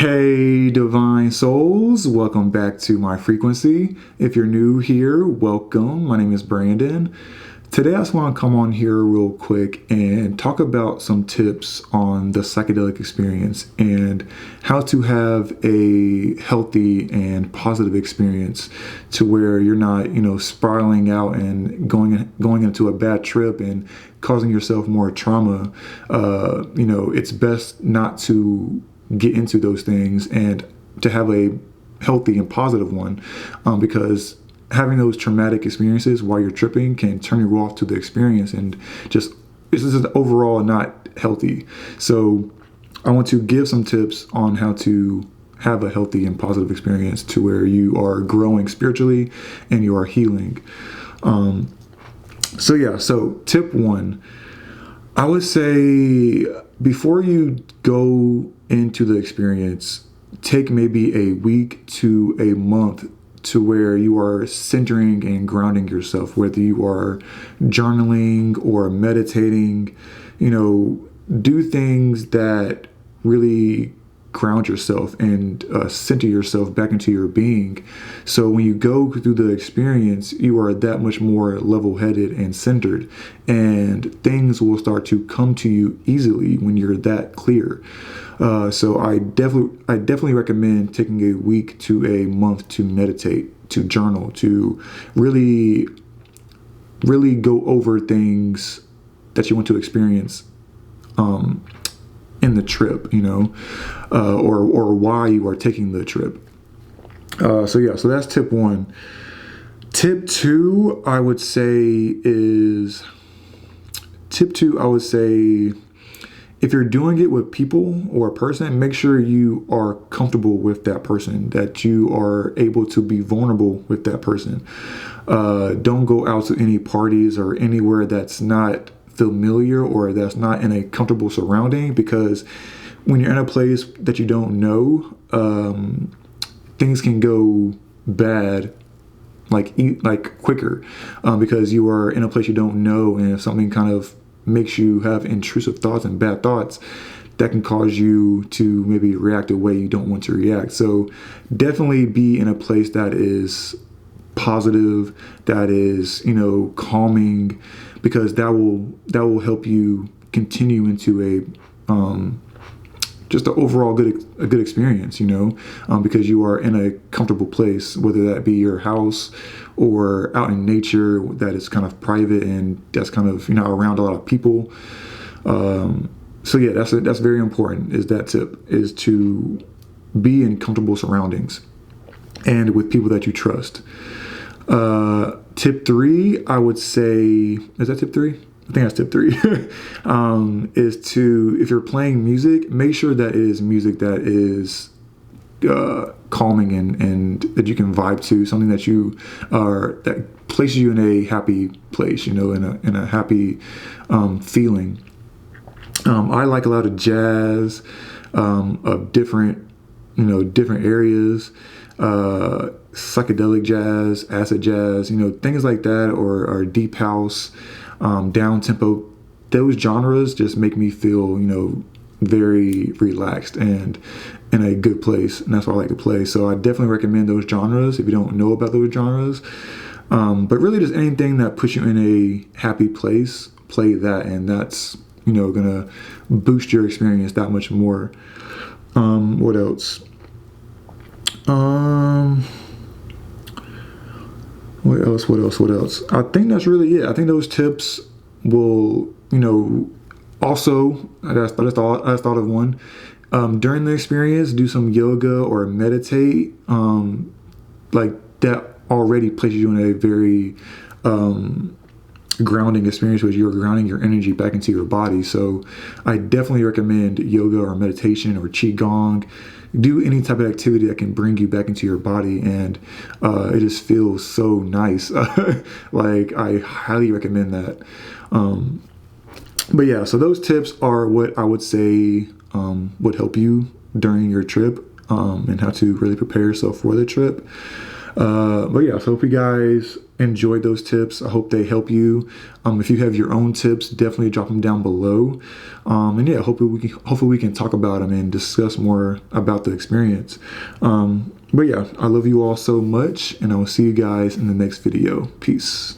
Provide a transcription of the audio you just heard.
Hey, divine souls, welcome back to my frequency. If you're new here, welcome. My name is Brandon. Today, I just want to come on here real quick and talk about some tips on the psychedelic experience and how to have a healthy and positive experience to where you're not, spiraling out and going into a bad trip and causing yourself more trauma. It's best not to get into those things and to have a healthy and positive one, because having those traumatic experiences while you're tripping can turn you off to the experience and just it's just overall not healthy. So I want to give some tips on how to have a healthy and positive experience to where you are growing spiritually and you are healing. So tip one, I would say before you go into the experience, take maybe a week to a month to where you are centering and grounding yourself, whether you are journaling or meditating. Do things that really ground yourself and center yourself back into your being. So when you go through the experience, you are that much more level-headed and centered, and things will start to come to you easily when you're that clear. So I definitely recommend taking a week to a month to meditate, to journal, to really go over things that you want to experience in the trip, or why you are taking the trip. So that's tip one. Tip two, I would say, if you're doing it with people or a person, make sure you are comfortable with that person, that you are able to be vulnerable with that person. Don't go out to any parties or anywhere that's not familiar or that's not in a comfortable surrounding, because when you're in a place that you don't know, things can go bad like quicker, because you are in a place you don't know, and if something kind of makes you have intrusive thoughts and bad thoughts, that can cause you to maybe react a way you don't want to react. So definitely be in a place that is positive, that is, calming, because that will help you continue into just an overall good experience, because you are in a comfortable place, whether that be your house or out in nature that is kind of private and that's kind of, around a lot of people. That's very important, is that tip, is to be in comfortable surroundings and with people that you trust. Tip three, I would say, is that tip three? I think that's tip three. Is to, if you're playing music, make sure that it is music that is calming and that you can vibe to, something that places you in a happy place, in a happy feeling. I like a lot of jazz, of different areas, psychedelic jazz, acid jazz, things like that, or deep house, down tempo. Those genres just make me feel, very relaxed and in a good place, and that's what I like to play. So I definitely recommend those genres if you don't know about those genres. But really, just anything that puts you in a happy place, play that, and that's gonna boost your experience that much more. What else? What else? I think that's really it. I think those tips will, also, I just thought of one. During the experience, do some yoga or meditate. Like that already places you in a very grounding experience, where you're grounding your energy back into your body. So I definitely recommend yoga or meditation or qigong. Do any type of activity that can bring you back into your body, and it just feels so nice. Like, I highly recommend that. So those tips are what I would say would help you during your trip, and how to really prepare yourself for the trip. So hope you guys enjoyed those tips. I hope they help you. If you have your own tips, definitely drop them down below. And yeah, hopefully we can talk about them and discuss more about the experience. But yeah, I love you all so much, and I will see you guys in the next video. Peace.